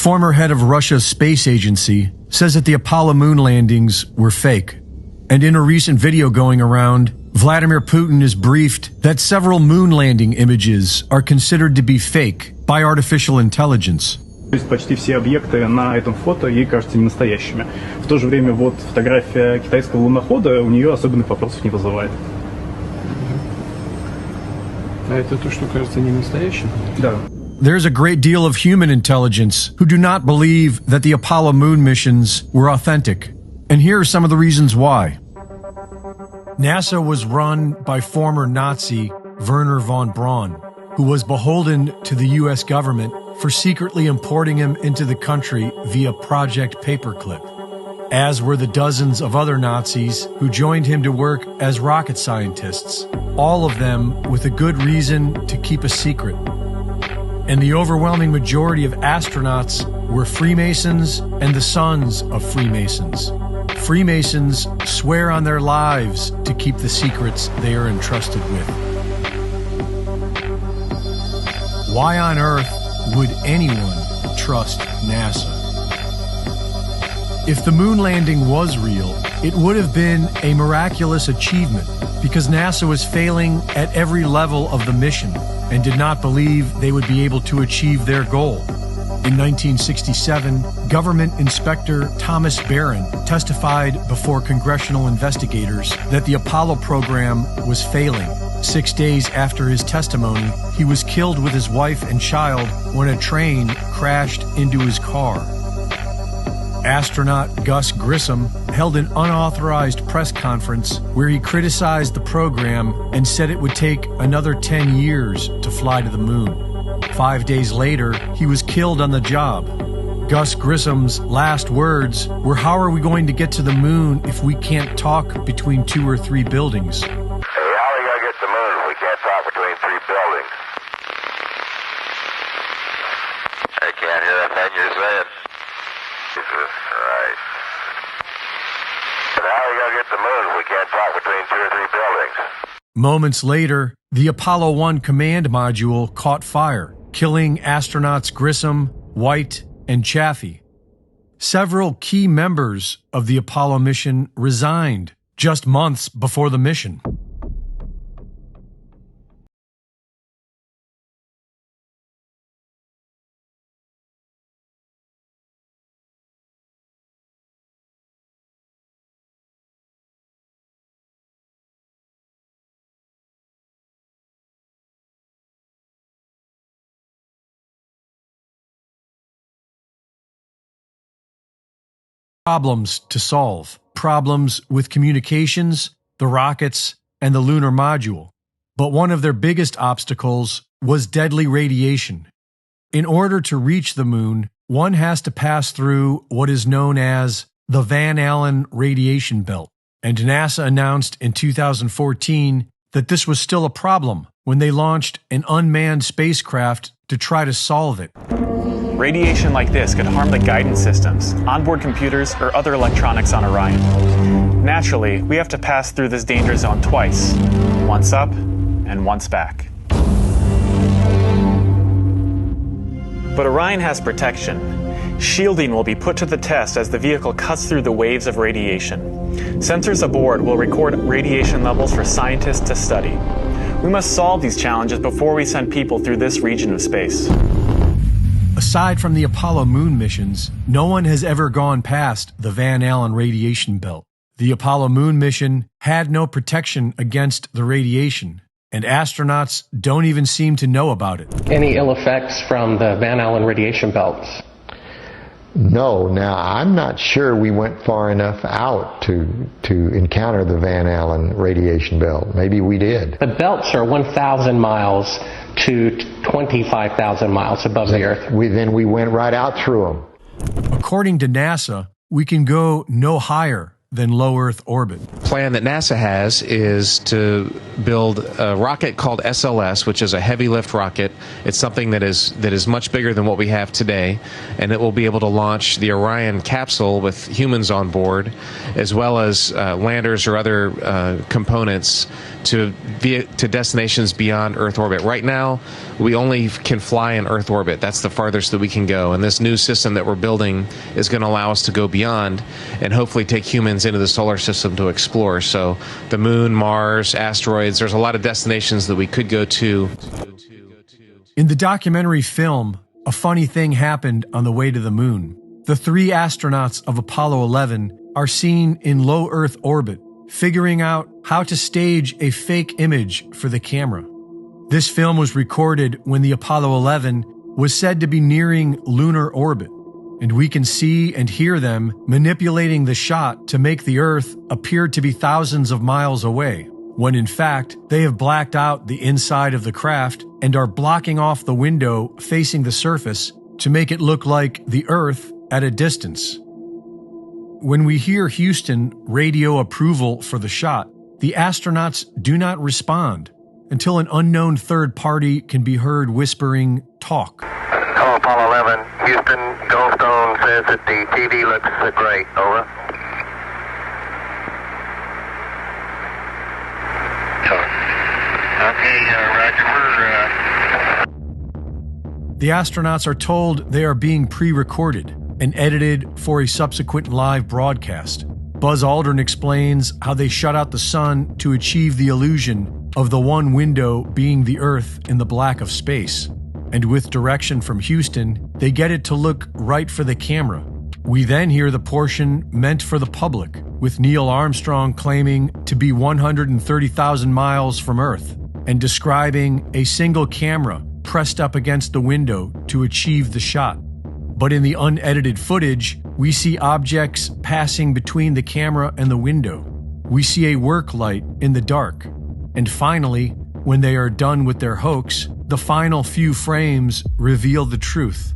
former head of Russia's space agency, says that the Apollo moon landings were fake. And in a recent video going around, Vladimir Putin is briefed that several moon landing images are considered to be fake by artificial intelligence. То есть почти все объекты на этом фото ей кажутся ненастоящими. В то же время вот фотография китайского лунохода у нее особенных вопросов не вызывает. А это то, что кажется ненастоящим? Да. There's a great deal of human intelligence who do not believe that the Apollo moon missions were authentic. And here are some of the reasons why. NASA was run by former Nazi Wernher von Braun, who was beholden to the U.S. government for secretly importing him into the country via Project Paperclip, as were the dozens of other Nazis who joined him to work as rocket scientists, all of them with a good reason to keep a secret. And the overwhelming majority of astronauts were Freemasons and the sons of Freemasons. Freemasons swear on their lives to keep the secrets they are entrusted with. Why on earth would anyone trust NASA? If the moon landing was real, it would have been a miraculous achievement because NASA was failing at every level of the mission and did not believe they would be able to achieve their goal. In 1967, government inspector Thomas Barron testified before congressional investigators that the Apollo program was failing. 6 days after his testimony, he was killed with his wife and child when a train crashed into his car. Astronaut Gus Grissom held an unauthorized press conference where he criticized the program and said it would take another 10 years to fly to the moon. 5 days later, he was killed on the job. Gus Grissom's last words were, "How are we going to get to the moon if we can't talk between 2 or 3 buildings?" Hey, how are we going to get to the moon if we can't talk between 3 buildings? I can't hear a thing you're saying. Jesus Christ. But how are we going to get to the moon if we can't talk between 2 or 3 buildings? Moments later, the Apollo 1 command module caught fire, killing astronauts Grissom, White, and Chaffee. Several key members of the Apollo mission resigned just months before the mission. Problems to solve. Problems with communications, the rockets, and the lunar module. But one of their biggest obstacles was deadly radiation. In order to reach the moon, one has to pass through what is known as the Van Allen radiation belt. And NASA announced in 2014 that this was still a problem when they launched an unmanned spacecraft to try to solve it. Radiation like this could harm the guidance systems, onboard computers, or other electronics on Orion. Naturally, we have to pass through this danger zone twice, once up and once back. But Orion has protection. Shielding will be put to the test as the vehicle cuts through the waves of radiation. Sensors aboard will record radiation levels for scientists to study. We must solve these challenges before we send people through this region of space. Aside from the Apollo moon missions, no one has ever gone past the Van Allen radiation belt. The Apollo moon mission had no protection against the radiation, and astronauts don't even seem to know about it. Any ill effects from the Van Allen radiation belts? No. Now, I'm not sure we went far enough out to encounter the Van Allen radiation belt. Maybe we did. The belts are 1,000 miles to 25,000 miles above the Earth. Then we went right out through them. According to NASA, we can go no higher than low Earth orbit. Plan that NASA has is to build a rocket called SLS, which is a heavy lift rocket. It's something that is much bigger than what we have today, and it will be able to launch the Orion capsule with humans on board, as well as landers or other components to destinations beyond Earth orbit. Right now, we only can fly in Earth orbit. That's the farthest that we can go. And this new system that we're building is going to allow us to go beyond and hopefully take humans into the solar system to explore. So the moon, Mars, asteroids, there's a lot of destinations that we could go to. In the documentary film, a funny thing happened on the way to the moon. The 3 astronauts of Apollo 11 are seen in low Earth orbit, figuring out how to stage a fake image for the camera. This film was recorded when the Apollo 11 was said to be nearing lunar orbit, and we can see and hear them manipulating the shot to make the Earth appear to be thousands of miles away, when in fact they have blacked out the inside of the craft and are blocking off the window facing the surface to make it look like the Earth at a distance. When we hear Houston radio approval for the shot, the astronauts do not respond until an unknown third party can be heard whispering, "Talk." Hello, Apollo 11. Houston, Goldstone says that the TV looks great. Over. Okay, Roger. The astronauts are told they are being pre-recorded and edited for a subsequent live broadcast. Buzz Aldrin explains how they shut out the sun to achieve the illusion of the one window being the Earth in the black of space. And with direction from Houston, they get it to look right for the camera. We then hear the portion meant for the public, with Neil Armstrong claiming to be 130,000 miles from Earth and describing a single camera pressed up against the window to achieve the shot. But in the unedited footage, we see objects passing between the camera and the window. We see a work light in the dark. And finally, when they are done with their hoax, the final few frames reveal the truth.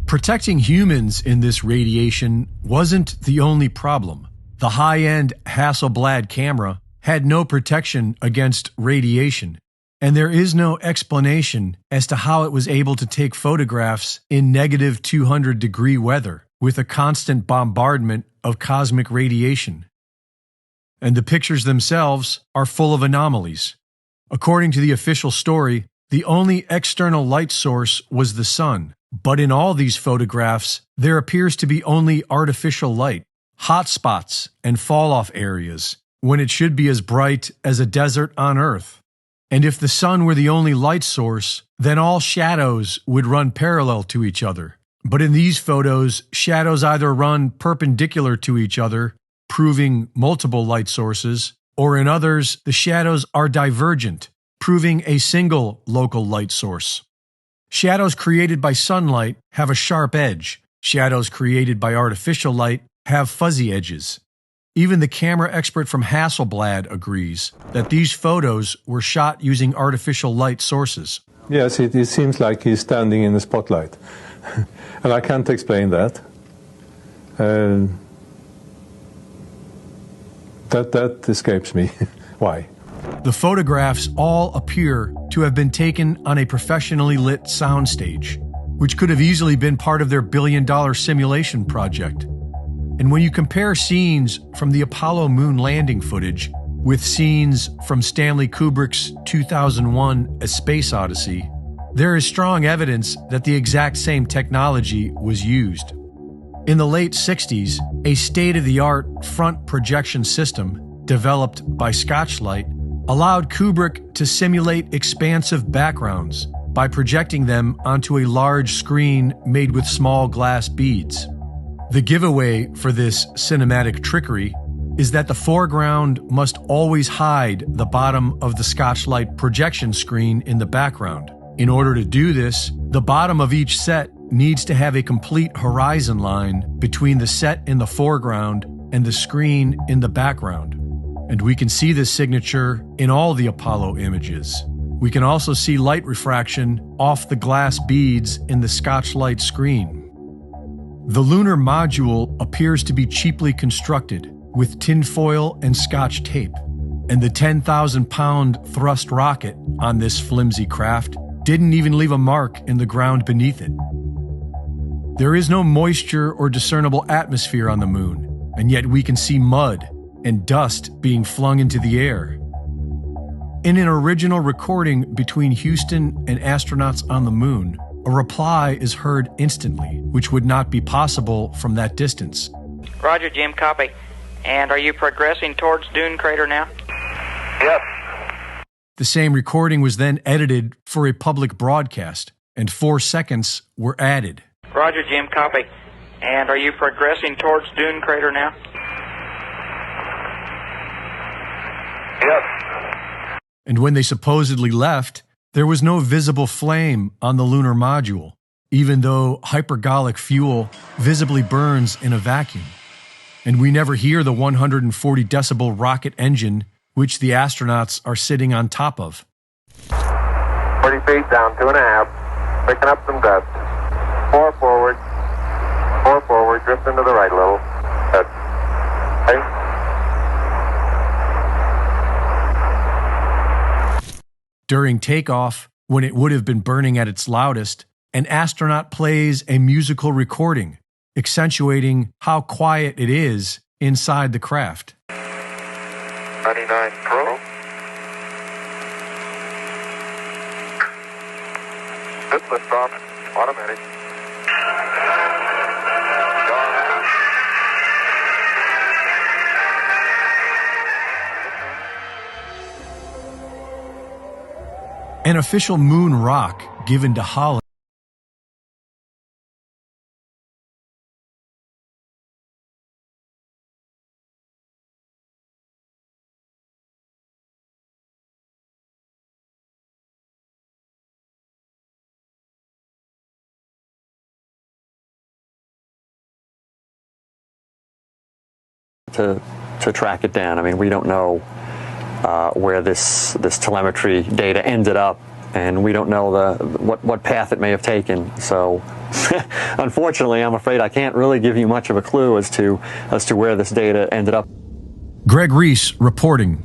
Protecting humans in this radiation wasn't the only problem. The high-end Hasselblad camera had no protection against radiation, and there is no explanation as to how it was able to take photographs in negative 200-degree weather with a constant bombardment of cosmic radiation. And the pictures themselves are full of anomalies. According to the official story, the only external light source was the sun, but in all these photographs, there appears to be only artificial light, hot spots, and fall-off areas, when it should be as bright as a desert on Earth. And if the sun were the only light source, then all shadows would run parallel to each other. But in these photos, shadows either run perpendicular to each other, proving multiple light sources, or in others, the shadows are divergent, proving a single local light source. Shadows created by sunlight have a sharp edge. Shadows created by artificial light have fuzzy edges. Even the camera expert from Hasselblad agrees that these photos were shot using artificial light sources. Yes, it seems like he's standing in the spotlight. And I can't explain that. That escapes me. Why? The photographs all appear to have been taken on a professionally lit soundstage, which could have easily been part of their billion-dollar simulation project. And when you compare scenes from the Apollo moon landing footage with scenes from Stanley Kubrick's 2001 A Space Odyssey, there is strong evidence that the exact same technology was used. In the late 60s, a state-of-the-art front projection system developed by Scotchlight allowed Kubrick to simulate expansive backgrounds by projecting them onto a large screen made with small glass beads. The giveaway for this cinematic trickery is that the foreground must always hide the bottom of the Scotchlight projection screen in the background. In order to do this, the bottom of each set needs to have a complete horizon line between the set in the foreground and the screen in the background. And we can see this signature in all the Apollo images. We can also see light refraction off the glass beads in the Scotchlight screen. The lunar module appears to be cheaply constructed, with tinfoil and scotch tape, and the 10,000-pound thrust rocket on this flimsy craft didn't even leave a mark in the ground beneath it. There is no moisture or discernible atmosphere on the moon, and yet we can see mud and dust being flung into the air. In an original recording between Houston and astronauts on the moon, a reply is heard instantly, which would not be possible from that distance. Roger, Jim, copy. And are you progressing towards Dune Crater now? Yep. The same recording was then edited for a public broadcast, and 4 seconds were added. Roger, Jim, copy. And are you progressing towards Dune Crater now? Yep. And when they supposedly left, there was no visible flame on the lunar module, even though hypergolic fuel visibly burns in a vacuum. And we never hear the 140 decibel rocket engine which the astronauts are sitting on top of. 40 feet down, 2.5. Picking up some dust. 4 forward. 4 forward. Drift into the right a little. Good. Okay. During takeoff, when it would have been burning at its loudest, an astronaut plays a musical recording, accentuating how quiet it is inside the craft. 99 Pro. Good liftoff. Automatic. An official moon rock given to Holland to track it down. I mean, we don't know where this telemetry data ended up, and we don't know what path it may have taken. So, unfortunately, I'm afraid I can't really give you much of a clue as to where this data ended up. Greg Reese reporting.